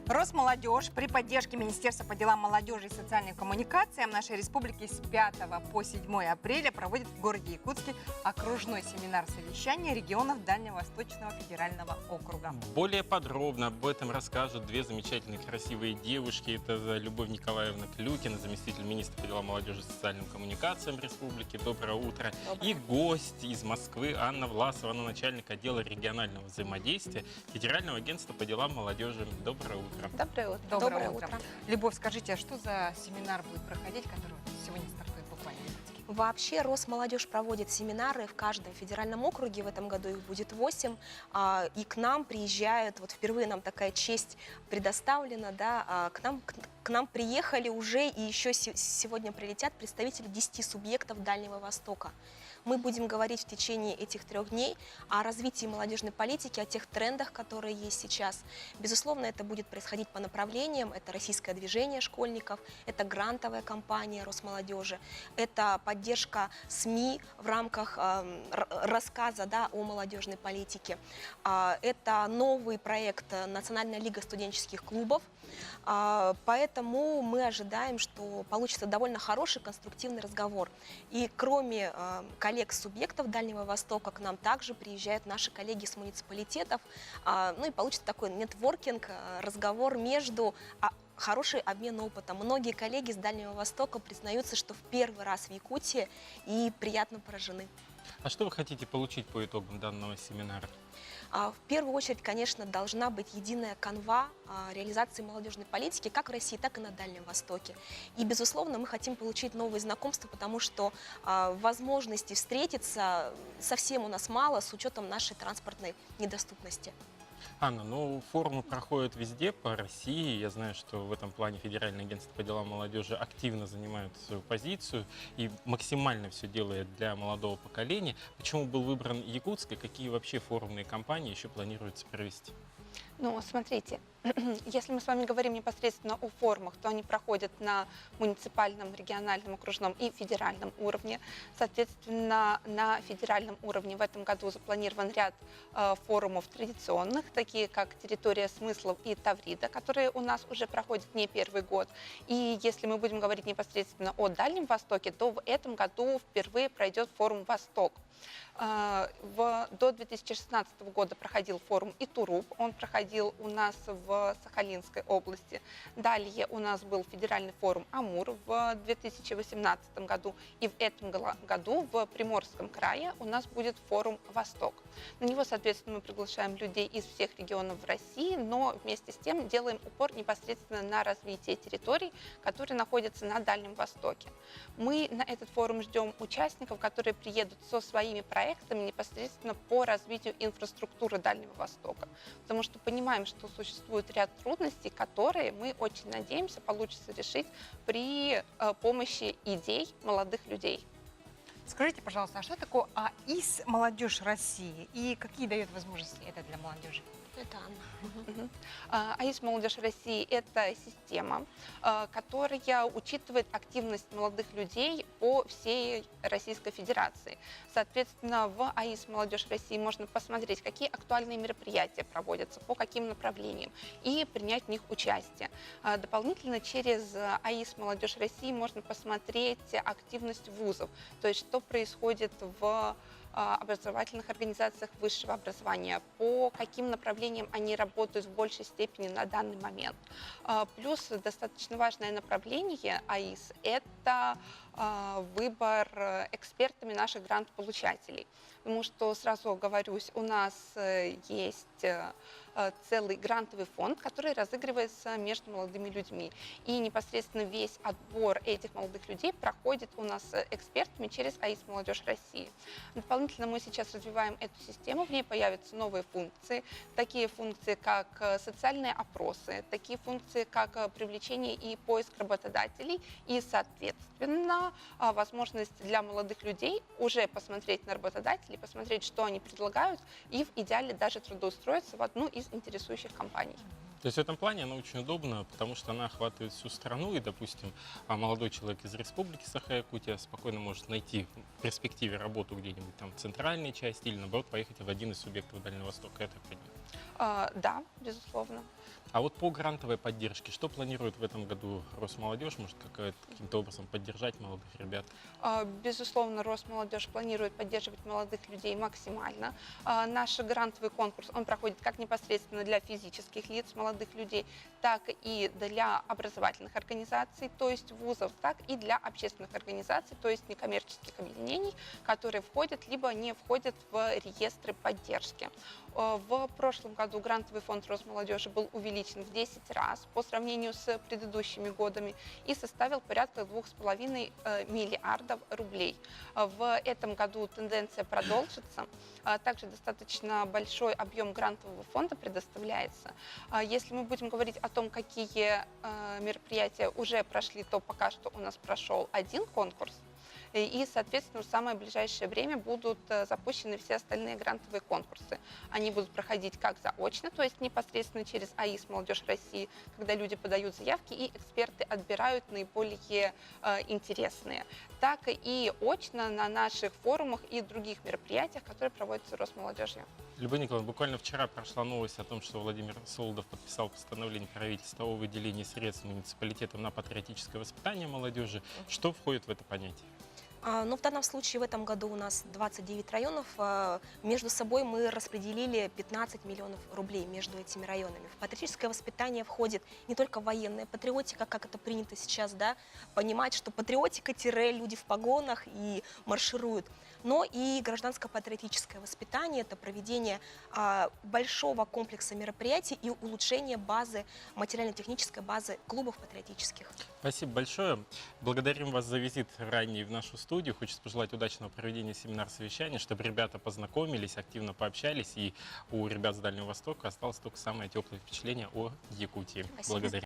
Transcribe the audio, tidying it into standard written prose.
Росмолодежь при поддержке Министерства по делам молодежи и социальным коммуникациям нашей республики с 5 по 7 апреля проводит в городе Якутске окружной семинар совещания регионов Дальневосточного федерального округа. Более подробно об этом расскажут две замечательные красивые девушки. Это Любовь Николаевна Клюкина, заместитель министра по делам молодежи и социальным коммуникациям республики. Доброе утро. Доброе. И гость из Москвы Анна Власова, она начальник отдела регионального взаимодействия Федерального агентства по делам молодежи. Доброе утро. Доброе утро. Доброе утро. Любовь, скажите, а что за семинар будет проходить, который сегодня стартует буквально в Якутске? Вообще Росмолодежь проводит семинары в каждом федеральном округе, в этом году их будет 8, и к нам приезжают, вот впервые нам такая честь предоставлена, да, к нам приехали уже и еще сегодня прилетят представители 10 субъектов Дальнего Востока. Мы будем говорить в течение этих 3 дней о развитии молодежной политики, о тех трендах, которые есть сейчас. Безусловно, это будет происходить по направлениям. Это российское движение школьников, это грантовая кампания Росмолодежи, это поддержка СМИ в рамках рассказа, да, о молодежной политике. Это новый проект Национальная лига студенческих клубов. Поэтому мы ожидаем, что получится довольно хороший конструктивный разговор. И кроме коллег-субъектов Дальнего Востока, к нам также приезжают наши коллеги с муниципалитетов. Ну и получится такой нетворкинг, разговор между... Хороший обмен опытом. Многие коллеги с Дальнего Востока признаются, что в первый раз в Якутии и приятно поражены. А что вы хотите получить по итогам данного семинара? В первую очередь, конечно, должна быть единая канва реализации молодежной политики как в России, так и на Дальнем Востоке. И, безусловно, мы хотим получить новые знакомства, потому что возможностей встретиться совсем у нас мало с учетом нашей транспортной недоступности. Анна, ну форумы проходят везде по России. Я знаю, что в этом плане Федеральное агентство по делам молодежи активно занимает свою позицию и максимально все делает для молодого поколения. Почему был выбран Якутск и какие вообще форумные кампании еще планируется провести? Ну, смотрите, если мы с вами говорим непосредственно о форумах, то они проходят на муниципальном, региональном, окружном и федеральном уровне. Соответственно, на федеральном уровне в этом году запланирован ряд форумов традиционных, такие как «Территория смыслов» и «Таврида», которые у нас уже проходят не первый год. И если мы будем говорить непосредственно о Дальнем Востоке, то в этом году впервые пройдет форум «Восток». До 2016 года проходил форум Итуруп, он проходил у нас в Сахалинской области. Далее у нас был федеральный форум Амур в 2018 году. И в этом году в Приморском крае у нас будет форум Восток. На него, соответственно, мы приглашаем людей из всех регионов в России, но вместе с тем делаем упор непосредственно на развитие территорий, которые находятся на Дальнем Востоке. Мы на этот форум ждем участников, которые приедут со своими проектами непосредственно по развитию инфраструктуры Дальнего Востока. Потому что понимаем, что существует ряд трудностей, которые мы очень надеемся получится решить при помощи идей молодых людей. Скажите, пожалуйста, а что такое АИС «Молодежь России» и какие дает возможности это для молодежи? Это Анна. АИС «Молодежь России» – это система, которая учитывает активность молодых людей по всей Российской Федерации. Соответственно, в АИС «Молодежь России» можно посмотреть, какие актуальные мероприятия проводятся, по каким направлениям, и принять в них участие. Дополнительно через АИС «Молодежь России» можно посмотреть активность вузов, то есть что происходит в образовательных организациях высшего образования, по каким направлениям они работают в большей степени на данный момент. Плюс достаточно важное направление АИС – это выбор экспертами наших грантополучателей. Потому что, сразу оговорюсь, у нас есть целый грантовый фонд, который разыгрывается между молодыми людьми. И непосредственно весь отбор этих молодых людей проходит у нас экспертами через АИС «Молодежь России». Дополнительно мы сейчас развиваем эту систему, в ней появятся новые функции, такие функции, как социальные опросы, такие функции, как привлечение и поиск работодателей, и, соответственно, возможность для молодых людей уже посмотреть на работодателей, посмотреть, что они предлагают, и в идеале даже трудоустроиться в одну из интересующих компаний. То есть в этом плане она очень удобна, потому что она охватывает всю страну, и, допустим, молодой человек из республики Саха-Якутия спокойно может найти в перспективе работу где-нибудь там в центральной части или, наоборот, поехать в один из субъектов Дальнего Востока. Это понимаю. Да, безусловно. А вот по грантовой поддержке, что планирует в этом году Росмолодежь? Может, каким-то образом поддержать молодых ребят? Безусловно, Росмолодежь планирует поддерживать молодых людей максимально. Наш грантовый конкурс, он проходит как непосредственно для физических лиц, молодых людей, так и для образовательных организаций, то есть вузов, так и для общественных организаций, то есть некоммерческих объединений, которые входят либо не входят в реестры поддержки. В прошлом году грантовый фонд Росмолодежи был увеличен в 10 раз по сравнению с предыдущими годами и составил порядка 2,5 миллиардов рублей. В этом году тенденция продолжится. Также достаточно большой объем грантового фонда предоставляется. Если мы будем говорить о том, какие мероприятия уже прошли, то пока что у нас прошел один конкурс. И, соответственно, в самое ближайшее время будут запущены все остальные грантовые конкурсы. Они будут проходить как заочно, то есть непосредственно через АИС «Молодежь России», когда люди подают заявки и эксперты отбирают наиболее интересные, так и очно на наших форумах и других мероприятиях, которые проводятся Росмолодежью. Любовь Николаевна, буквально вчера прошла новость о том, что Владимир Солодов подписал постановление правительства о выделении средств муниципалитетам на патриотическое воспитание молодежи. Что входит в это понятие? Ну, в данном случае в этом году у нас 29 районов. Между собой мы распределили 15 миллионов рублей между этими районами. В патриотическое воспитание входит не только военная патриотика, как это принято сейчас, да, понимать, что патриотика-люди в погонах и маршируют, но и гражданско-патриотическое воспитание – это проведение большого комплекса мероприятий и улучшение базы, материально-технической базы клубов патриотических. Спасибо большое. Благодарим вас за визит ранний в нашу студию. Хочется пожелать удачного проведения семинар-совещания, чтобы ребята познакомились, активно пообщались, и у ребят с Дальнего Востока осталось только самое теплое впечатление о Якутии. Спасибо. Благодарю.